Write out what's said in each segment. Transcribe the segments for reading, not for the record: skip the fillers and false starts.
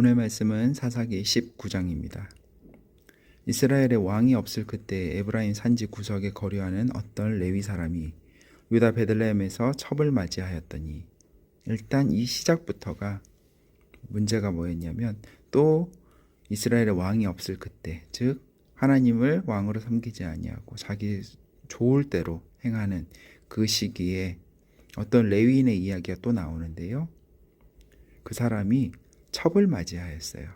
오늘 말씀은 사사기 19장입니다. 이스라엘의 왕이 없을 그때 에브라임 산지 구석에 거류하는 어떤 레위 사람이 유다 베들레헴에서 첩을 맞이하였더니, 일단 이 시작부터가 문제가 뭐였냐면, 또 이스라엘의 왕이 없을 그때, 즉 하나님을 왕으로 섬기지 아니하고 자기 좋을 대로 행하는 그 시기에 어떤 레위인의 이야기가 또 나오는데요. 그 사람이 첩을 맞이하였어요.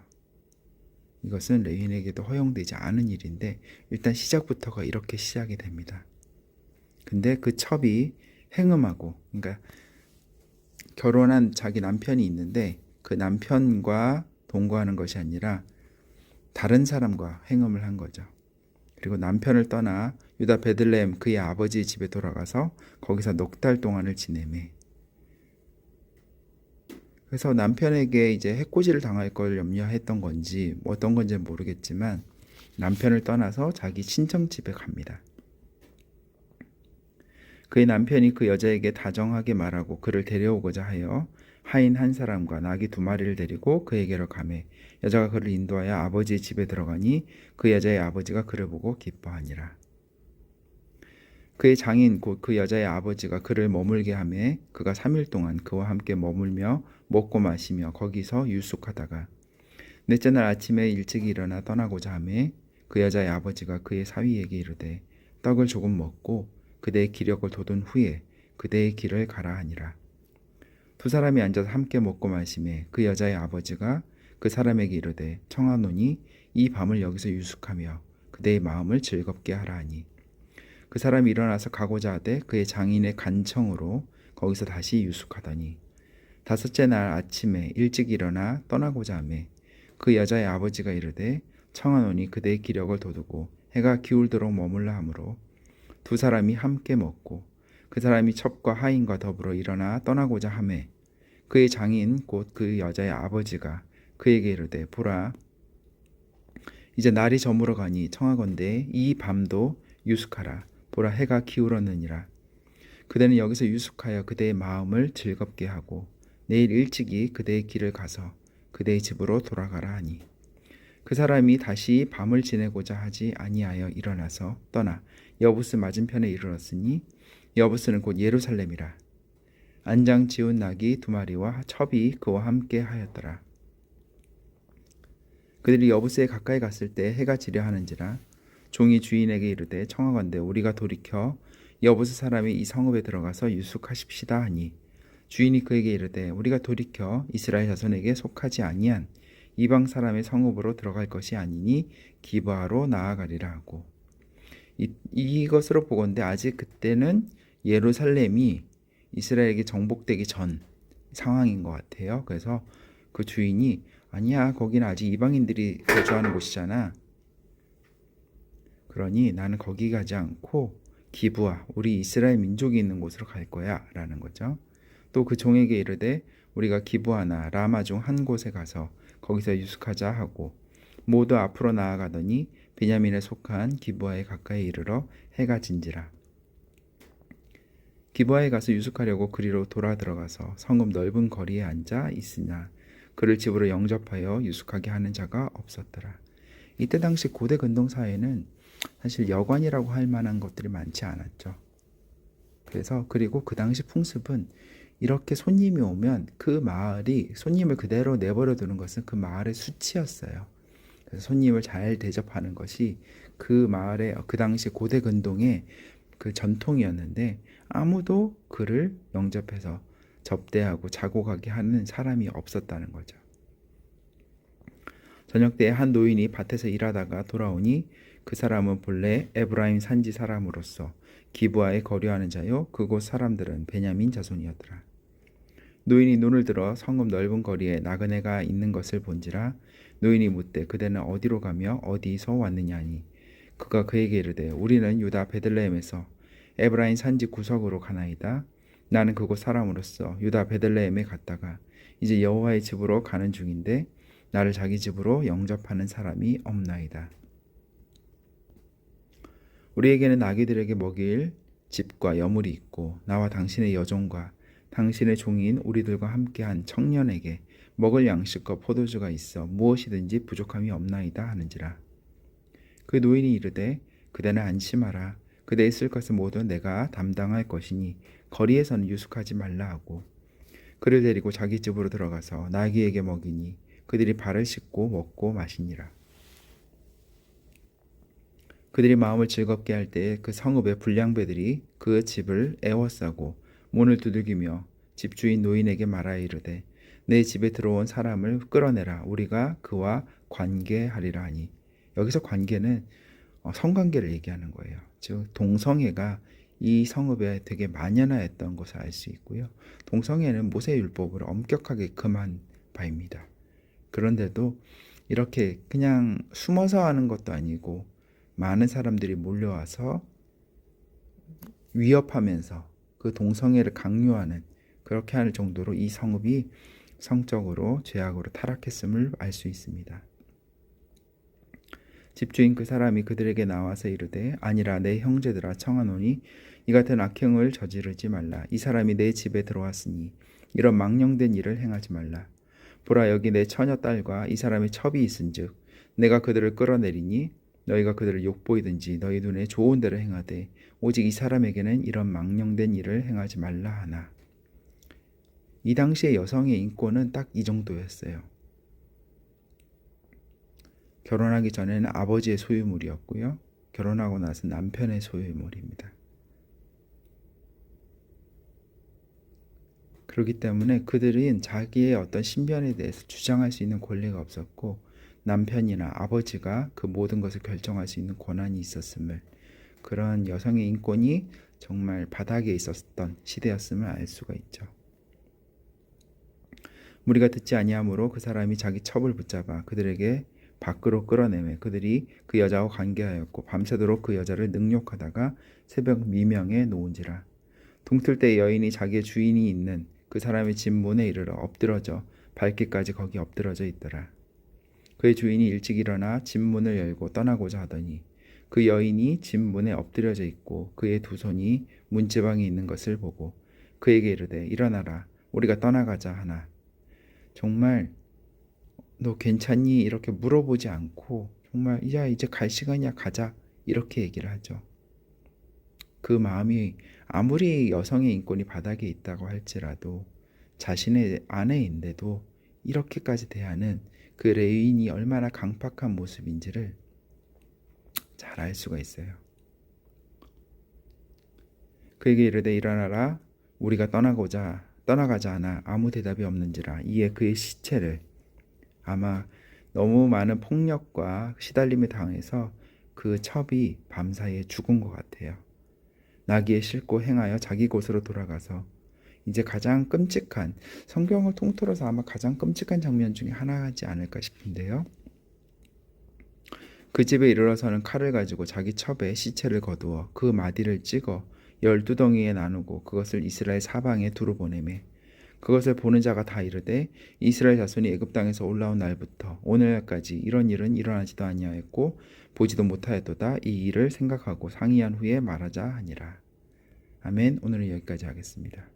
이것은 레위인에게도 허용되지 않은 일인데, 일단 시작부터가 이렇게 시작이 됩니다. 근데 그 첩이 행음하고, 그러니까 결혼한 자기 남편이 있는데 그 남편과 동거하는 것이 아니라 다른 사람과 행음을 한 거죠. 그리고 남편을 떠나 유다 베들레헴 그의 아버지 집에 돌아가서 거기서 넉 달 동안을 지내매. 그래서 남편에게 이제 해코지를 당할 걸 염려했던 건지 어떤 건지 모르겠지만 남편을 떠나서 자기 친정 집에 갑니다. 그의 남편이 그 여자에게 다정하게 말하고 그를 데려오고자 하여 하인 한 사람과 나귀 2마리를 데리고 그에게로 가매 여자가 그를 인도하여 아버지의 집에 들어가니 그 여자의 아버지가 그를 보고 기뻐하니라. 그의 장인 곧 그 여자의 아버지가 그를 머물게 하매 그가 3일 동안 그와 함께 머물며 먹고 마시며 거기서 유숙하다가 넷째 날 아침에 일찍 일어나 떠나고자 하매 그 여자의 아버지가 그의 사위에게 이르되 떡을 조금 먹고 그대의 기력을 돋운 후에 그대의 길을 가라 하니라. 두 사람이 앉아서 함께 먹고 마시매 그 여자의 아버지가 그 사람에게 이르되 청하노니 이 밤을 여기서 유숙하며 그대의 마음을 즐겁게 하라 하니 그 사람이 일어나서 가고자 하되 그의 장인의 간청으로 거기서 다시 유숙하더니 다섯째 날 아침에 일찍 일어나 떠나고자 하매 그 여자의 아버지가 이르되 청하노니 그대의 기력을 돋우고 해가 기울도록 머물라 하므로 두 사람이 함께 먹고 그 사람이 첩과 하인과 더불어 일어나 떠나고자 하매 그의 장인 곧 그 여자의 아버지가 그에게 이르되 보라 이제 날이 저물어 가니 청하건대 이 밤도 유숙하라. 보라 해가 기울었느니라. 그대는 여기서 유숙하여 그대의 마음을 즐겁게 하고 내일 일찍이 그대의 길을 가서 그대의 집으로 돌아가라 하니 그 사람이 다시 밤을 지내고자 하지 아니하여 일어나서 떠나 여부스 맞은편에 이르렀으니 여부스는 곧 예루살렘이라. 안장 지운 나귀 2마리와 첩이 그와 함께 하였더라. 그들이 여부스에 가까이 갔을 때 해가 지려 하는지라 종이 주인에게 이르되 청하건대 우리가 돌이켜 여부스 사람이 이 성읍에 들어가서 유숙하십시다 하니 주인이 그에게 이르되 우리가 돌이켜 이스라엘 자손에게 속하지 아니한 이방 사람의 성읍으로 들어갈 것이 아니니 기브아로 나아가리라 하고 이것으로 보건대 아직 그때는 예루살렘이 이스라엘에게 정복되기 전 상황인 것 같아요. 그래서 그 주인이 아니야 거기는 아직 이방인들이 거주하는 곳이잖아. 그러니 나는 거기 가지 않고 기브아 우리 이스라엘 민족이 있는 곳으로 갈 거야 라는 거죠. 또 그 종에게 이르되 우리가 기브아나 라마 중 한 곳에 가서 거기서 유숙하자 하고 모두 앞으로 나아가더니 베냐민에 속한 기브아에 가까이 이르러 해가 진지라. 기브아에 가서 유숙하려고 그리로 돌아 들어가서 성읍 넓은 거리에 앉아 있으나 그를 집으로 영접하여 유숙하게 하는 자가 없었더라. 이때 당시 고대 근동 사회는 사실 여관이라고 할 만한 것들이 많지 않았죠. 그래서 그리고 그 당시 풍습은 이렇게 손님이 오면 그 마을이 손님을 그대로 내버려 두는 것은 그 마을의 수치였어요. 그래서 손님을 잘 대접하는 것이 그 마을의 그 당시 고대 근동의 그 전통이었는데 아무도 그를 영접해서 접대하고 자고 가게 하는 사람이 없었다는 거죠. 저녁 때에 한 노인이 밭에서 일하다가 돌아오니 그 사람은 본래 에브라임 산지 사람으로서 기브아에 거류하는 자요 그곳 사람들은 베냐민 자손이었더라. 노인이 눈을 들어 성읍 넓은 거리에 나그네가 있는 것을 본지라. 노인이 묻되 그대는 어디로 가며 어디서 왔느냐 하니 그가 그에게 이르되 우리는 유다 베들레헴에서 에브라임 산지 구석으로 가나이다. 나는 그곳 사람으로서 유다 베들레헴에 갔다가 이제 여호와의 집으로 가는 중인데 나를 자기 집으로 영접하는 사람이 없나이다. 우리에게는 나귀들에게 먹일 집과 여물이 있고 나와 당신의 여종과 당신의 종인 우리들과 함께한 청년에게 먹을 양식과 포도주가 있어 무엇이든지 부족함이 없나이다 하는지라. 그 노인이 이르되 그대는 안심하라. 그대의 쓸 것은 모두 내가 담당할 것이니 거리에서는 유숙하지 말라 하고 그를 데리고 자기 집으로 들어가서 나귀에게 먹이니 그들이 발을 씻고 먹고 마시니라. 그들이 마음을 즐겁게 할 때에 그 성읍의 불량배들이 그 집을 애워싸고 문을 두들기며 집주인 노인에게 말하여 이르되 내 집에 들어온 사람을 끌어내라. 우리가 그와 관계하리라 하니, 여기서 관계는 성관계를 얘기하는 거예요. 즉 동성애가 이 성읍에 되게 만연하였던 것을 알 수 있고요. 동성애는 모세율법을 엄격하게 금한 바입니다. 그런데도 이렇게 그냥 숨어서 하는 것도 아니고 많은 사람들이 몰려와서 위협하면서 그 동성애를 강요하는, 그렇게 할 정도로 이 성읍이 성적으로 죄악으로 타락했음을 알 수 있습니다. 집주인 그 사람이 그들에게 나와서 이르되 아니라 내 형제들아 청하노니 이 같은 악행을 저지르지 말라. 이 사람이 내 집에 들어왔으니 이런 망령된 일을 행하지 말라. 보라, 여기 내 처녀 딸과 이 사람의 첩이 있은즉 내가 그들을 끌어내리니 너희가 그들을 욕보이든지 너희 눈에 좋은 대로 행하되 오직 이 사람에게는 이런 망령된 일을 행하지 말라 하나. 이 당시의 여성의 인권은 딱 이 정도였어요. 결혼하기 전에는 아버지의 소유물이었고요. 결혼하고 나서 남편의 소유물입니다. 그렇기 때문에 그들은 자기의 어떤 신변에 대해서 주장할 수 있는 권리가 없었고 남편이나 아버지가 그 모든 것을 결정할 수 있는 권한이 있었음을, 그런 여성의 인권이 정말 바닥에 있었던 시대였음을 알 수가 있죠. 무리가 듣지 아니하므로 그 사람이 자기 첩을 붙잡아 그들에게 밖으로 끌어내매 그들이 그 여자와 관계하였고 밤새도록 그 여자를 능욕하다가 새벽 미명에 놓은지라. 동틀 때 여인이 자기의 주인이 있는 그 사람의 집 문에 이르러 엎드러져 밝기까지 거기 엎드러져 있더라. 그의 주인이 일찍 일어나 집 문을 열고 떠나고자 하더니 그 여인이 집 문에 엎드려져 있고 그의 두 손이 문지방에 있는 것을 보고 그에게 이르되 일어나라, 우리가 떠나가자 하나. 정말 너 괜찮니? 이렇게 물어보지 않고 정말 야 이제 갈 시간이야 가자, 이렇게 얘기를 하죠. 그 마음이 아무리 여성의 인권이 바닥에 있다고 할지라도 자신의 아내인데도 이렇게까지 대하는 그 레윈이 얼마나 강팍한 모습인지를 잘 알 수가 있어요. 그에게 이르되 일어나라, 우리가 떠나가자 하나 아무 대답이 없는지라. 이에 그의 시체를, 아마 너무 많은 폭력과 시달림에 당해서 그 첩이 밤사이에 죽은 것 같아요. 나귀에 싣고 행하여 자기 곳으로 돌아가서 이제 가장 끔찍한, 성경을 통틀어서 아마 가장 끔찍한 장면 중에 하나지 않을까 싶은데요. 그 집에 이르러서는 칼을 가지고 자기 첩에 시체를 거두어 그 마디를 찍어 12덩이에 나누고 그것을 이스라엘 사방에 두루 보내매 그것을 보는 자가 다 이르되 이스라엘 자손이 애굽 땅에서 올라온 날부터 오늘날까지 이런 일은 일어나지도 아니하였고 보지도 못하였도다. 이 일을 생각하고 상의한 후에 말하자 하니라. 아멘. 오늘은 여기까지 하겠습니다.